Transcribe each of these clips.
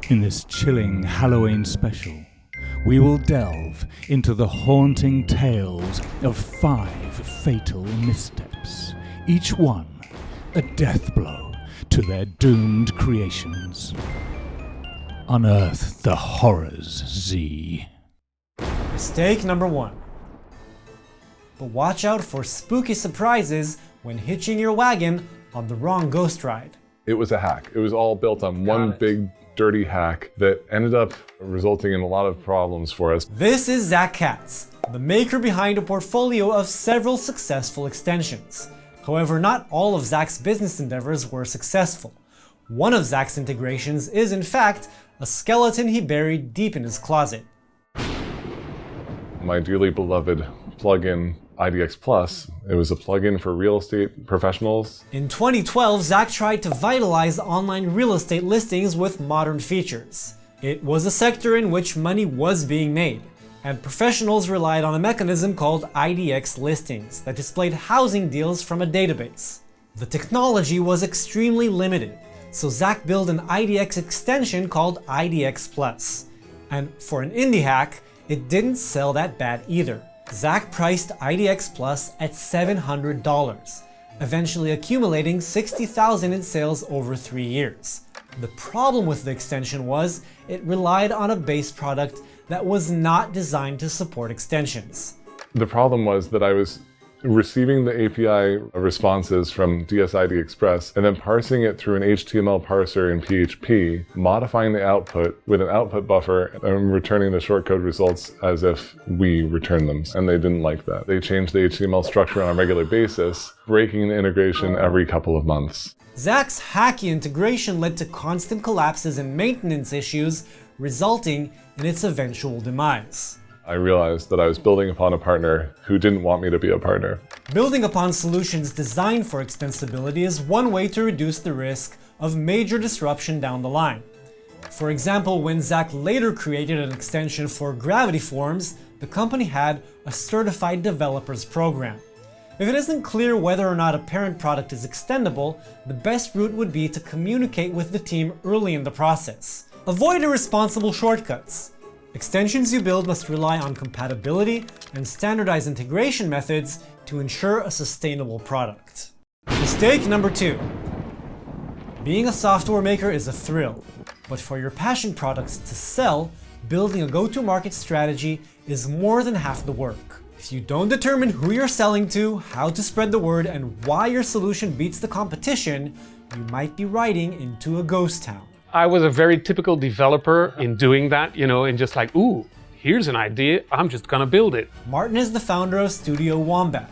In this chilling Halloween special, we will delve into the haunting tales of 5 fatal missteps, each one a death blow to their doomed creations. Unearth the horrors, Z. Mistake number 1. But watch out for spooky surprises when hitching your wagon on the wrong ghost ride. It was a hack. It was all built on one big dirty hack that ended up resulting in a lot of problems for us. This is Zach Katz, the maker behind a portfolio of several successful extensions. However, not all of Zach's business endeavors were successful. One of Zach's integrations is, in fact, a skeleton he buried deep in his closet. My dearly beloved plugin IDX Plus. It was a plugin for real estate professionals. In 2012, Zach tried to vitalize online real estate listings with modern features. It was a sector in which money was being made, and professionals relied on a mechanism called IDX listings that displayed housing deals from a database. The technology was extremely limited, so Zach built an IDX extension called IDX Plus. And for an indie hack, it didn't sell that bad either. Zach priced IDX Plus at $700, eventually accumulating $60,000 in sales over 3 years. The problem with the extension was it relied on a base product that was not designed to support extensions. The problem was that I was receiving the API responses from DSID Express and then parsing it through an HTML parser in PHP, modifying the output with an output buffer and returning the shortcode results as if we returned them. And they didn't like that. They changed the HTML structure on a regular basis, breaking the integration every couple of months. Zach's hacky integration led to constant collapses and maintenance issues, resulting in its eventual demise. I realized that I was building upon a partner who didn't want me to be a partner. Building upon solutions designed for extensibility is one way to reduce the risk of major disruption down the line. For example, when Zach later created an extension for Gravity Forms, the company had a certified developers program. If it isn't clear whether or not a parent product is extendable, the best route would be to communicate with the team early in the process. Avoid irresponsible shortcuts. Extensions you build must rely on compatibility and standardized integration methods to ensure a sustainable product. Mistake number 2. Being a software maker is a thrill, but for your passion products to sell, building a go-to-market strategy is more than half the work. If you don't determine who you're selling to, how to spread the word, and why your solution beats the competition, you might be riding into a ghost town. I was a very typical developer in doing that, and just like, ooh, here's an idea, I'm just gonna build it. Maarten is the founder of Studio Wombat,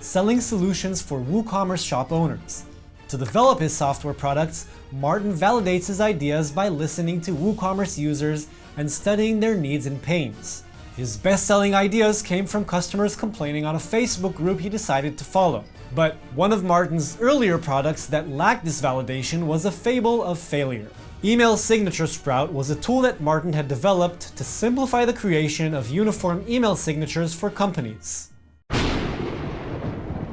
selling solutions for WooCommerce shop owners. To develop his software products, Maarten validates his ideas by listening to WooCommerce users and studying their needs and pains. His best-selling ideas came from customers complaining on a Facebook group he decided to follow. But one of Maarten's earlier products that lacked this validation was a fable of failure. Email Signature Sprout was a tool that Maarten had developed to simplify the creation of uniform email signatures for companies.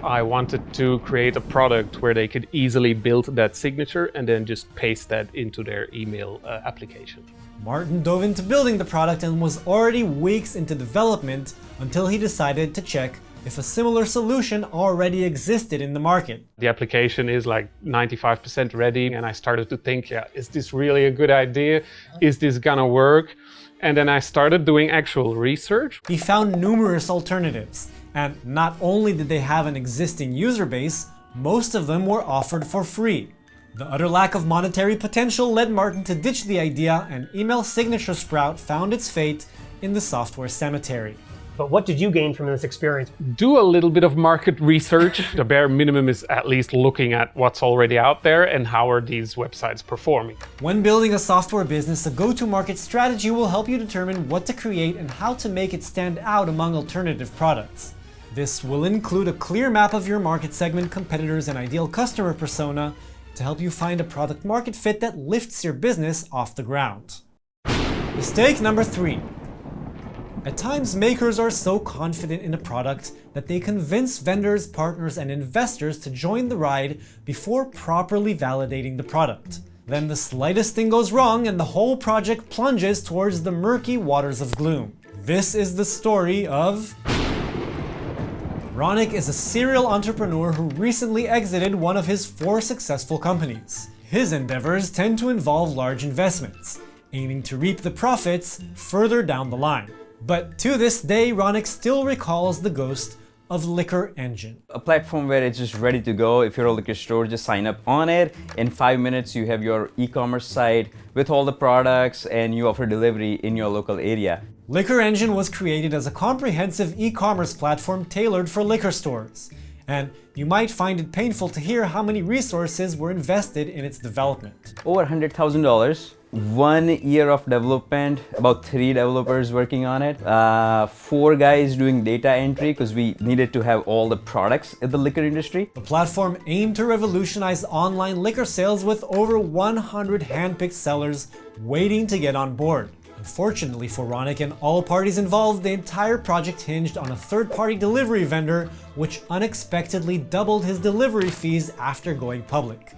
I wanted to create a product where they could easily build that signature and then just paste that into their email application. Maarten dove into building the product and was already weeks into development until he decided to check if a similar solution already existed in the market. The application is like 95% ready, and I started to think, is this really a good idea? Is this gonna work? And then I started doing actual research. He found numerous alternatives, and not only did they have an existing user base, most of them were offered for free. The utter lack of monetary potential led Maarten to ditch the idea, and Email Signature Sprout found its fate in the software cemetery. But what did you gain from this experience? Do a little bit of market research. The bare minimum is at least looking at what's already out there and how are these websites performing. When building a software business, a go-to-market strategy will help you determine what to create and how to make it stand out among alternative products. This will include a clear map of your market segment, competitors, and ideal customer persona to help you find a product market fit that lifts your business off the ground. Mistake number 3. At times, makers are so confident in a product that they convince vendors, partners, and investors to join the ride before properly validating the product. Then the slightest thing goes wrong and the whole project plunges towards the murky waters of gloom. This is the story of... Ronik is a serial entrepreneur who recently exited one of his 4 successful companies. His endeavors tend to involve large investments, aiming to reap the profits further down the line. But to this day, Ronik still recalls the ghost of Liquor Engine. A platform where it's just ready to go. If you're a liquor store, just sign up on it. In 5 minutes, you have your e-commerce site with all the products and you offer delivery in your local area. Liquor Engine was created as a comprehensive e-commerce platform tailored for liquor stores. And you might find it painful to hear how many resources were invested in its development. Over $100,000. 1 year of development, about 3 developers working on it, 4 guys doing data entry because we needed to have all the products in the liquor industry. The platform aimed to revolutionize online liquor sales with over 100 handpicked sellers waiting to get on board. Unfortunately for Ronik and all parties involved, the entire project hinged on a third-party delivery vendor which unexpectedly doubled his delivery fees after going public,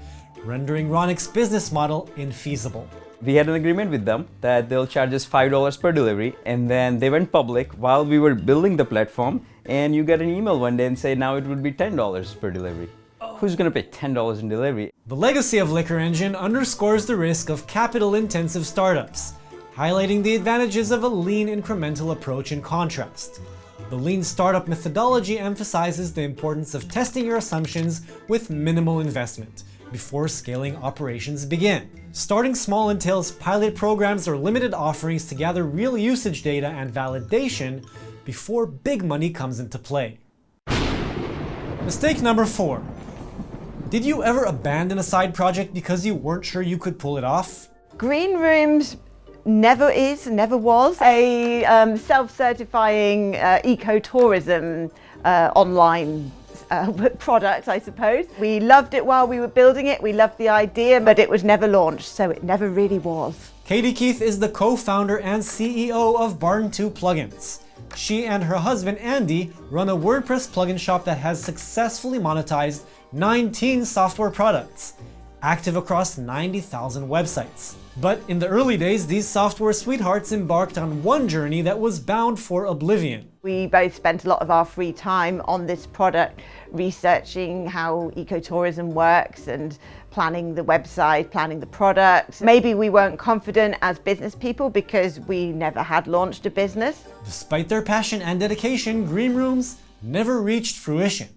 rendering Ronik's business model infeasible. We had an agreement with them that they'll charge us $5 per delivery, and then they went public while we were building the platform, and you get an email one day and say now it would be $10 per delivery. Who's gonna pay $10 in delivery? The legacy of Liquor Engine underscores the risk of capital-intensive startups, highlighting the advantages of a lean incremental approach in contrast. The lean startup methodology emphasizes the importance of testing your assumptions with minimal investment before scaling operations begin. Starting small entails pilot programs or limited offerings to gather real usage data and validation before big money comes into play. Mistake number 4. Did you ever abandon a side project because you weren't sure you could pull it off? Green Rooms never was a self-certifying ecotourism online product, I suppose. We loved it while we were building it, we loved the idea, but it was never launched, so it never really was. Katie Keith is the co-founder and CEO of Barn2 Plugins. She and her husband Andy run a WordPress plugin shop that has successfully monetized 19 software products, active across 90,000 websites. But in the early days, these software sweethearts embarked on one journey that was bound for oblivion. We both spent a lot of our free time on this product, researching how ecotourism works and planning the website, planning the product. Maybe we weren't confident as business people because we never had launched a business. Despite their passion and dedication, Green Rooms never reached fruition.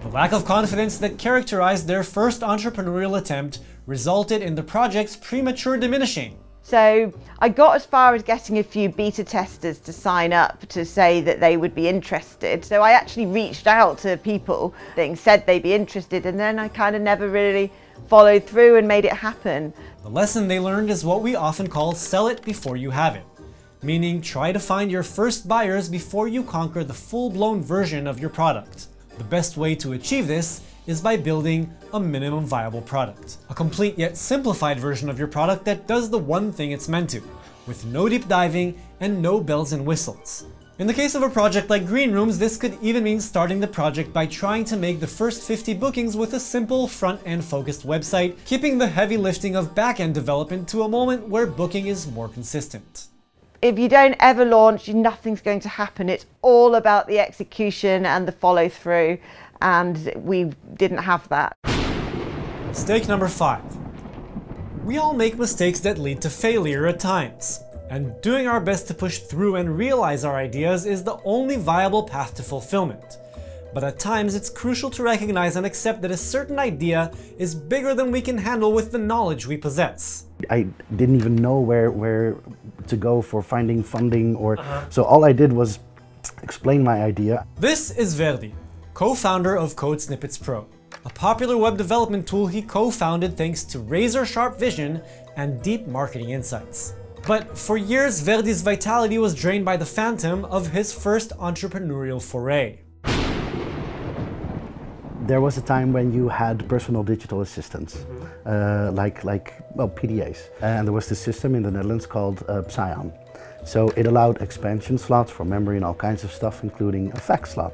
The lack of confidence that characterized their first entrepreneurial attempt resulted in the project's premature diminishing. So I got as far as getting a few beta testers to sign up to say that they would be interested. So I actually reached out to people that said they'd be interested, and then I kind of never really followed through and made it happen. The lesson they learned is what we often call sell it before you have it, meaning try to find your first buyers before you conquer the full-blown version of your product. The best way to achieve this is by building a minimum viable product. A complete yet simplified version of your product that does the one thing it's meant to, with no deep diving and no bells and whistles. In the case of a project like Green Rooms, this could even mean starting the project by trying to make the first 50 bookings with a simple front-end focused website, keeping the heavy lifting of back-end development to a moment where booking is more consistent. If you don't ever launch, nothing's going to happen. It's all about the execution and the follow through, and we didn't have that. Mistake number 5. We all make mistakes that lead to failure at times, and doing our best to push through and realize our ideas is the only viable path to fulfillment. But at times it's crucial to recognize and accept that a certain idea is bigger than we can handle with the knowledge we possess. I didn't even know where to go for finding funding so all I did was explain my idea. This is Verdi, co-founder of Code Snippets Pro, a popular web development tool he co-founded thanks to razor-sharp vision and deep marketing insights. But for years, Verdi's vitality was drained by the phantom of his first entrepreneurial foray. There was a time when you had personal digital assistants, like PDAs. And there was this system in the Netherlands called Psion. So it allowed expansion slots for memory and all kinds of stuff, including a fax slot.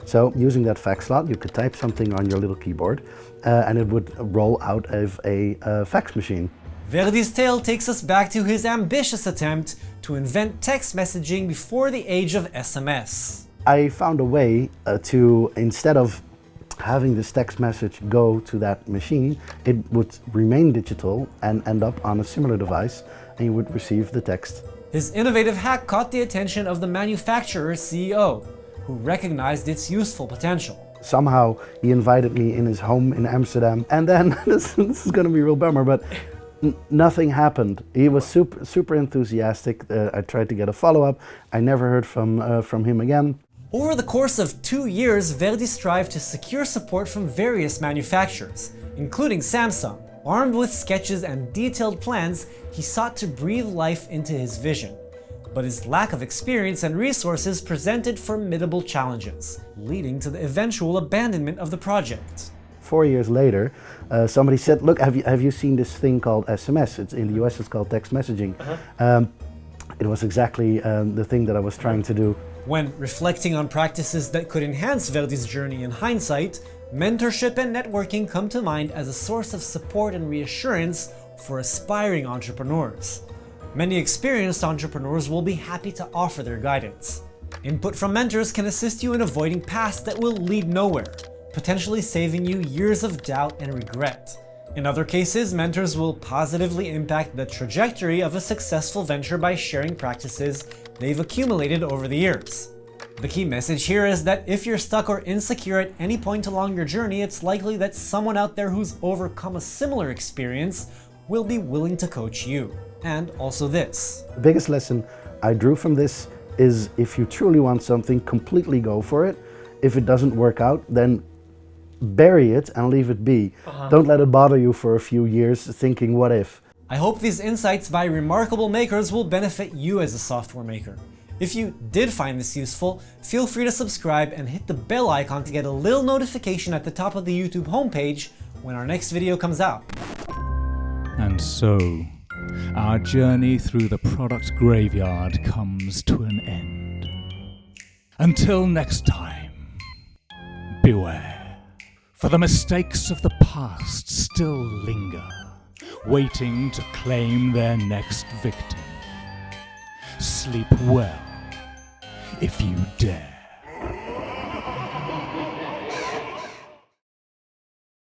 So using that fax slot, you could type something on your little keyboard and it would roll out of a fax machine. Verdi's tale takes us back to his ambitious attempt to invent text messaging before the age of SMS. I found a way to, instead of having this text message go to that machine, it would remain digital and end up on a similar device, and you would receive the text. His innovative hack caught the attention of the manufacturer's CEO, who recognized its useful potential. Somehow he invited me in his home in Amsterdam, and then this is going to be a real bummer, but nothing happened. He was super enthusiastic. I tried to get a follow-up. I never heard from him again. Over the course of 2 years, Verdi strived to secure support from various manufacturers, including Samsung. Armed with sketches and detailed plans, he sought to breathe life into his vision. But his lack of experience and resources presented formidable challenges, leading to the eventual abandonment of the project. 4 years later, somebody said, look, have you seen this thing called SMS? It's, in the US it's called text messaging. It was exactly the thing that I was trying to do. When reflecting on practices that could enhance Verdi's journey in hindsight, mentorship and networking come to mind as a source of support and reassurance for aspiring entrepreneurs. Many experienced entrepreneurs will be happy to offer their guidance. Input from mentors can assist you in avoiding paths that will lead nowhere, potentially saving you years of doubt and regret. In other cases, mentors will positively impact the trajectory of a successful venture by sharing practices they've accumulated over the years. The key message here is that if you're stuck or insecure at any point along your journey, it's likely that someone out there who's overcome a similar experience will be willing to coach you. And also this. The biggest lesson I drew from this is if you truly want something, completely go for it. If it doesn't work out, then bury it and leave it be. Don't let it bother you for a few years thinking, what if? I hope these insights by remarkable makers will benefit you as a software maker. If you did find this useful, feel free to subscribe and hit the bell icon to get a little notification at the top of the YouTube homepage when our next video comes out. And so, our journey through the product graveyard comes to an end. Until next time, beware. For the mistakes of the past still linger, waiting to claim their next victim. Sleep well, if you dare.